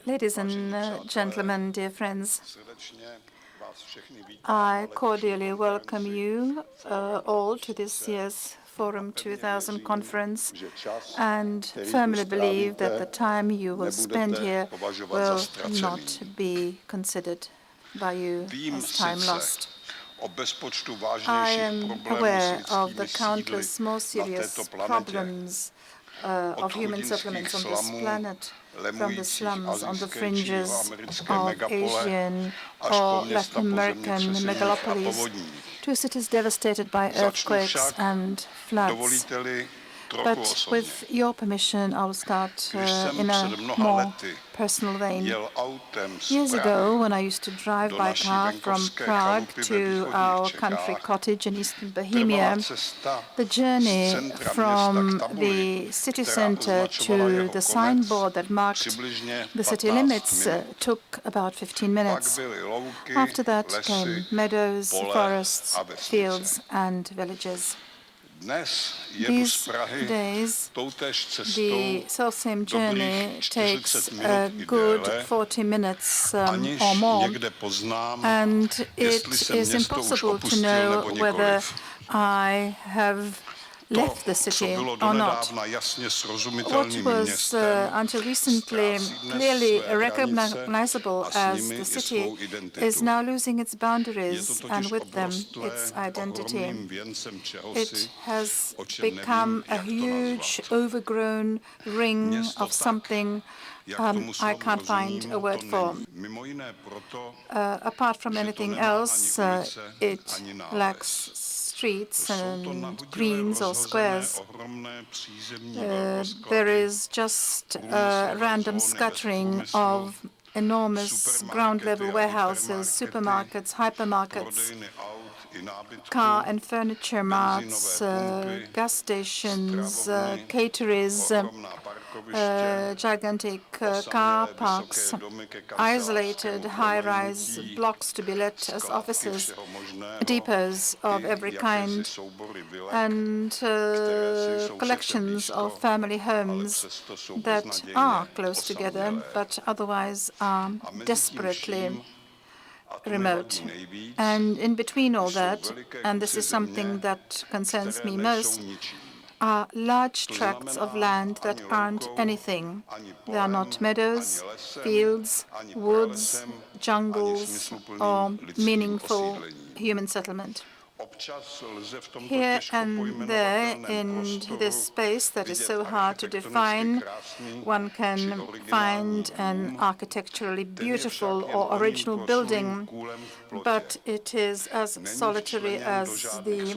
Ladies and gentlemen, dear friends, I cordially welcome you all to this year's Forum 2000 conference and firmly believe that the time you will spend here will not be considered by you as time lost. I am aware of the countless more serious problems of human settlements on this planet, from the slums on the fringes of Asian or Latin American megalopolis to cities devastated by earthquakes and floods. But with your permission, I'll start in a more personal vein. Years ago, when I used to drive by car from Prague to our country cottage in eastern Bohemia, the journey from the city center to the signboard that marked the city limits took about 15 minutes. After that came meadows, forests, fields, and villages. These days, the self-same journey takes a good 40 minutes or more, and it is impossible to know whether I have left the city or not. What was until recently clearly recognizable as the city is now losing its boundaries and with them its identity. It has become a huge overgrown ring of something I can't find a word for. Apart from anything else, it lacks streets and greens or squares. There is just a random scattering of enormous ground-level warehouses, supermarkets, hypermarkets, car and furniture marts, gas stations, caterers, gigantic car parks, isolated high-rise blocks to be let as offices, depots of every kind, and collections of family homes that are close together but otherwise are desperately remote. And in between all that, and this is something that concerns me most, are large tracts of land that aren't anything. They are not meadows, fields, woods, jungles, or meaningful human settlement. Here and there in this space that is so hard to define, one can find an architecturally beautiful or original building, but it is as solitary as the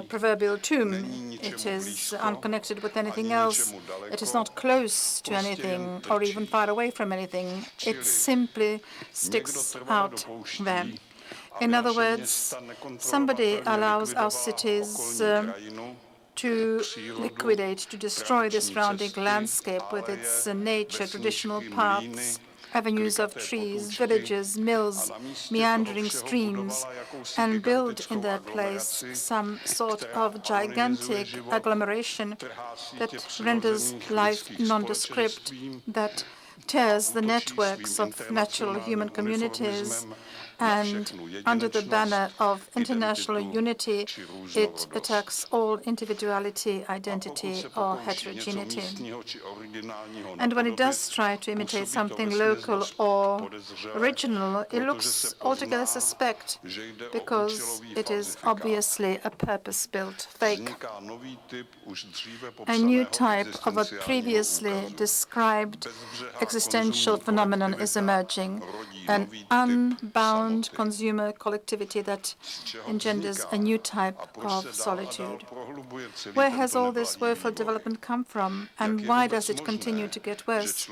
proverbial tomb. It is unconnected with anything else. It is not close to anything or even far away from anything. It simply sticks out there. In other words, somebody allows our cities to liquidate, to destroy the surrounding landscape with its nature, traditional paths, avenues of trees, villages, mills, meandering streams, and build in their place some sort of gigantic agglomeration that renders life nondescript, that tears the networks of natural human communities, and under the banner of international unity, it attacks all individuality, identity, or heterogeneity. And when it does try to imitate something local or original, it looks altogether suspect because it is obviously a purpose-built fake. A new type of a previously described existential phenomenon is emerging, an unbound consumer collectivity that engenders a new type of solitude. Where has all this woeful development come from, and why does it continue to get worse?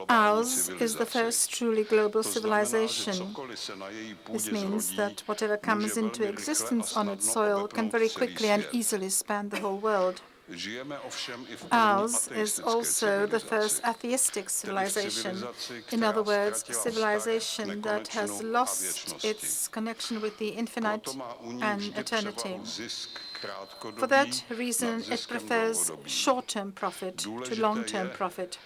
Ours is the first truly global civilization. This means that whatever comes into existence on its soil can very quickly and easily span the whole world. Ours is also the first atheistic civilization. In other words, a civilization that has lost its connection with the infinite and eternity. For that reason, it prefers short-term profit to long-term profit.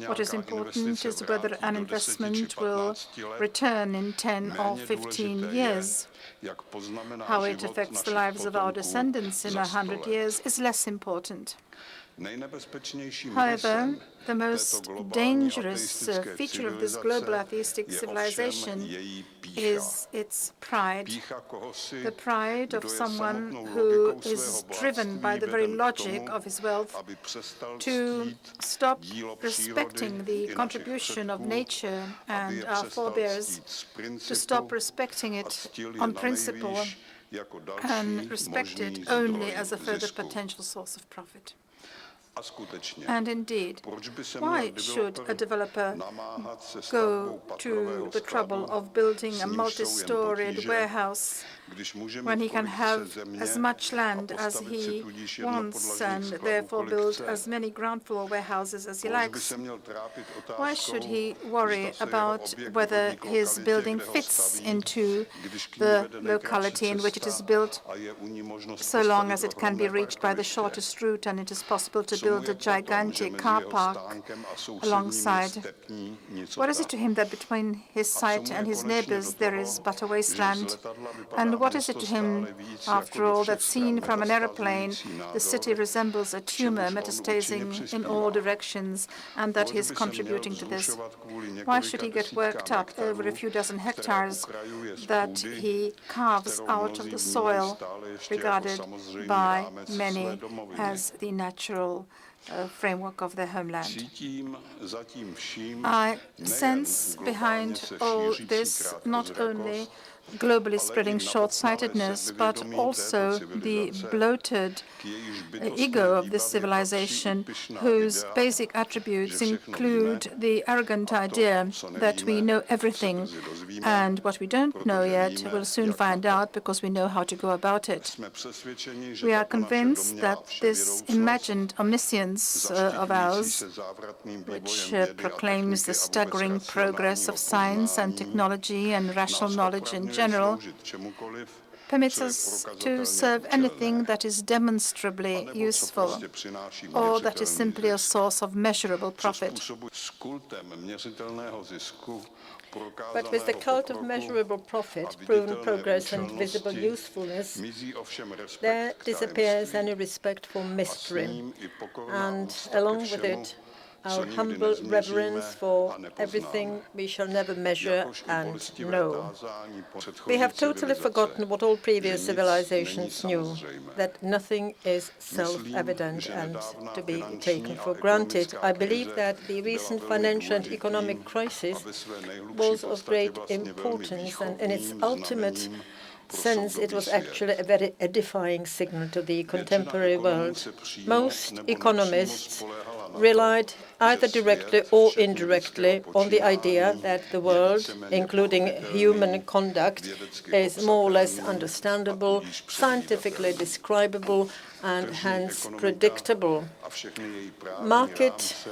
What is important is whether an investment will return in 10 or 15 years. How it affects the lives of our descendants in 100 years is less important. However, the most dangerous feature of this global atheistic civilization is its pride, the pride of someone who is driven by the very logic of his wealth to stop respecting the contribution of nature and our forebears, to stop respecting it on principle and respect it only as a further potential source of profit. And indeed, why should a developer go to the trouble of building a multi-storied warehouse when he can have as much land as he wants and therefore build as many ground floor warehouses as he likes? Why should he worry about whether his building fits into the locality in which it is built, so long as it can be reached by the shortest route and it is possible to build a gigantic car park alongside? What is it to him that between his site and his neighbors there is but a wasteland? And what is it to him, after all, that seen from an aeroplane, the city resembles a tumor metastasizing in all directions, and that he is contributing to this? Why should he get worked up over a few dozen hectares that he carves out of the soil, regarded by many as the natural framework of their homeland? I sense behind all this not only globally spreading short-sightedness, but also the bloated ego of this civilization, whose basic attributes include the arrogant idea that we know everything, and what we don't know yet we'll soon find out because we know how to go about it. We are convinced that this imagined omniscience of ours, which proclaims the staggering progress of science and technology and rational knowledge in general, permits us to serve anything that is demonstrably useful or that is simply a source of measurable profit. But with the cult of measurable profit, proven progress, and visible usefulness, there disappears any respect for mystery, and along with it, our humble reverence for everything we shall never measure and know. We have totally forgotten what all previous civilizations knew, that nothing is self-evident and to be taken for granted. I believe that the recent financial and economic crisis was of great importance, and in its ultimate sense, it was actually a very edifying signal to the contemporary world. Most economists relied either directly or indirectly on the idea that the world, including human conduct, is more or less understandable, scientifically describable, and hence predictable. Market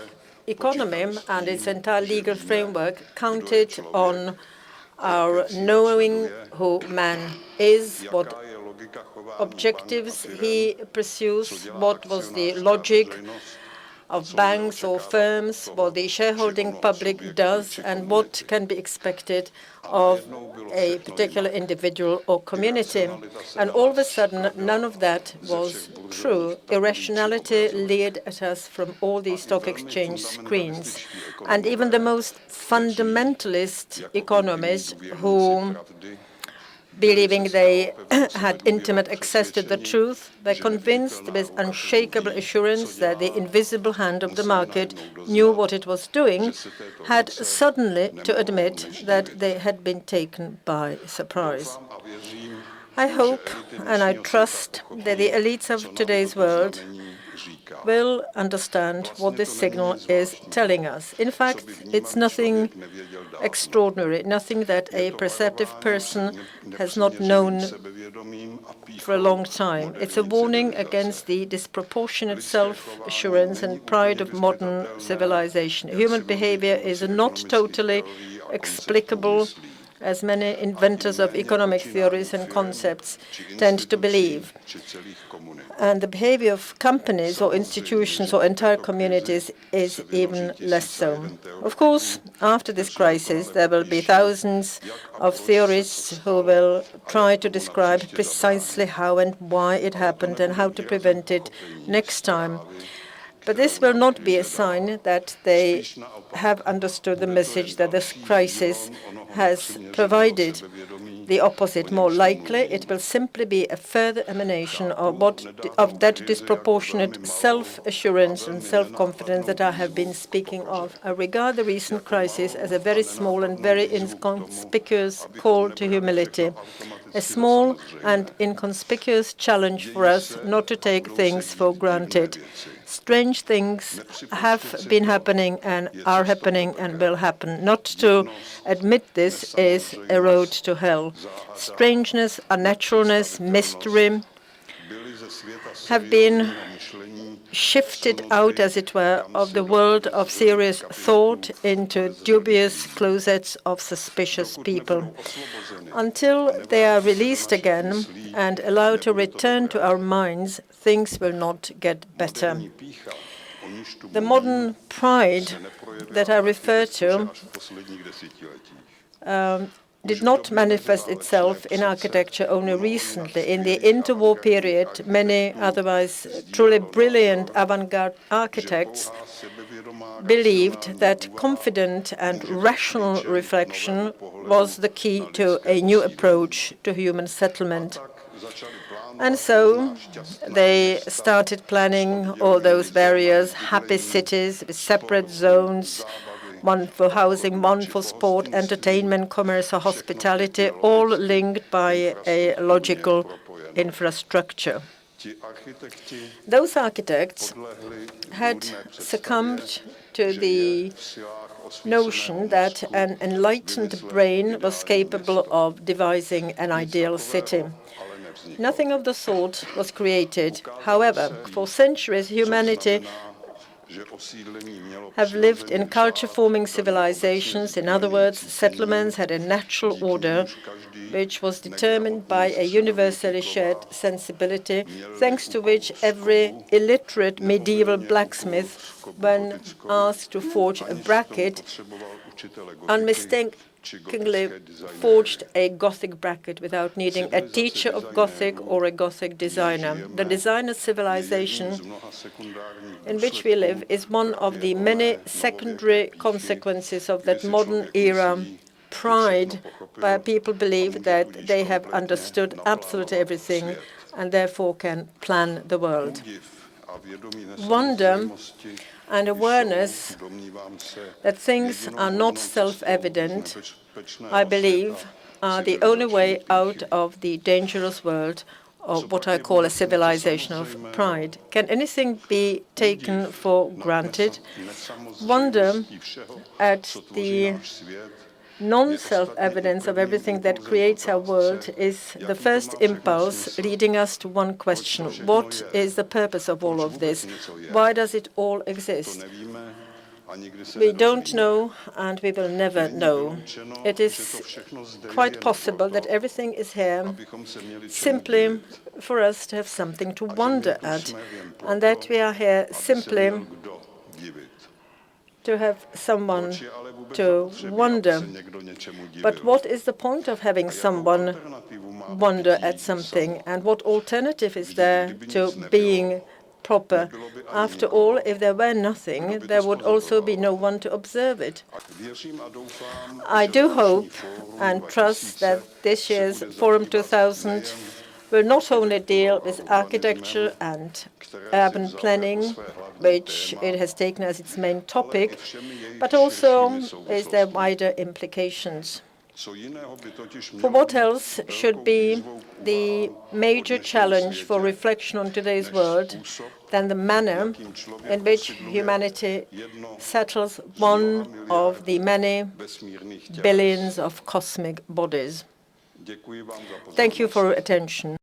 economy and its entire legal framework counted on our knowing who man is, what objectives he pursues, what was the logic of banks or firms, what the shareholding public does, and what can be expected of a particular individual or community. And all of a sudden, none of that was true. Irrationality leered at us from all the stock exchange screens. And even the most fundamentalist economists who, believing they had intimate access to the truth, were convinced with unshakable assurance that the invisible hand of the market knew what it was doing, had suddenly to admit that they had been taken by surprise. I hope and I trust that the elites of today's world will understand what this signal is telling us. In fact, it's nothing extraordinary, nothing that a perceptive person has not known for a long time. It's a warning against the disproportionate self-assurance and pride of modern civilization. Human behavior is not totally explicable as many inventors of economic theories and concepts tend to believe. And the behavior of companies or institutions or entire communities is even less so. Of course, after this crisis, there will be thousands of theorists who will try to describe precisely how and why it happened and how to prevent it next time. But this will not be a sign that they have understood the message that this crisis has provided. The opposite, more likely, it will simply be a further emanation of that disproportionate self-assurance and self-confidence that I have been speaking of. I regard the recent crisis as a very small and very inconspicuous call to humility, a small and inconspicuous challenge for us not to take things for granted. Strange things have been happening and are happening and will happen. Not to admit this is a road to hell. Strangeness, unnaturalness, mystery have been shifted out, as it were, of the world of serious thought into dubious closets of suspicious people. Until they are released again and allowed to return to our minds, things will not get better. The modern pride that I refer to did not manifest itself in architecture only recently. In the interwar period, many otherwise truly brilliant avant-garde architects believed that confident and rational reflection was the key to a new approach to human settlement. And so they started planning all those various happy cities with separate zones, one for housing, one for sport, entertainment, commerce, or hospitality, all linked by a logical infrastructure. Those architects had succumbed to the notion that an enlightened brain was capable of devising an ideal city. Nothing of the sort was created. However, for centuries, humanity have lived in culture-forming civilizations. In other words, settlements had a natural order which was determined by a universally shared sensibility, thanks to which every illiterate medieval blacksmith, when asked to forge a bracket, unmistakably forged a Gothic bracket without needing a teacher of Gothic or a Gothic designer. The designer civilization in which we live is one of the many secondary consequences of that modern era pride, where people believe that they have understood absolutely everything and therefore can plan the world. Wonder and awareness that things are not self-evident, I believe, are the only way out of the dangerous world of what I call a civilization of pride. Can anything be taken for granted? Wonder at the non-self-evidence of everything that creates our world is the first impulse leading us to one question. What is the purpose of all of this? Why does it all exist? We don't know, and we will never know. It is quite possible that everything is here simply for us to have something to wonder at, and that we are here simply to have someone to wonder. But what is the point of having someone wonder at something, and what alternative is there to being proper? After all, if there were nothing, there would also be no one to observe it. I do hope and trust that this year's Forum 2000 will not only deal with architecture and urban planning, which it has taken as its main topic, but also with their wider implications. For what else should be the major challenge for reflection on today's world than the manner in which humanity settles one of the many billions of cosmic bodies? Thank you for your attention.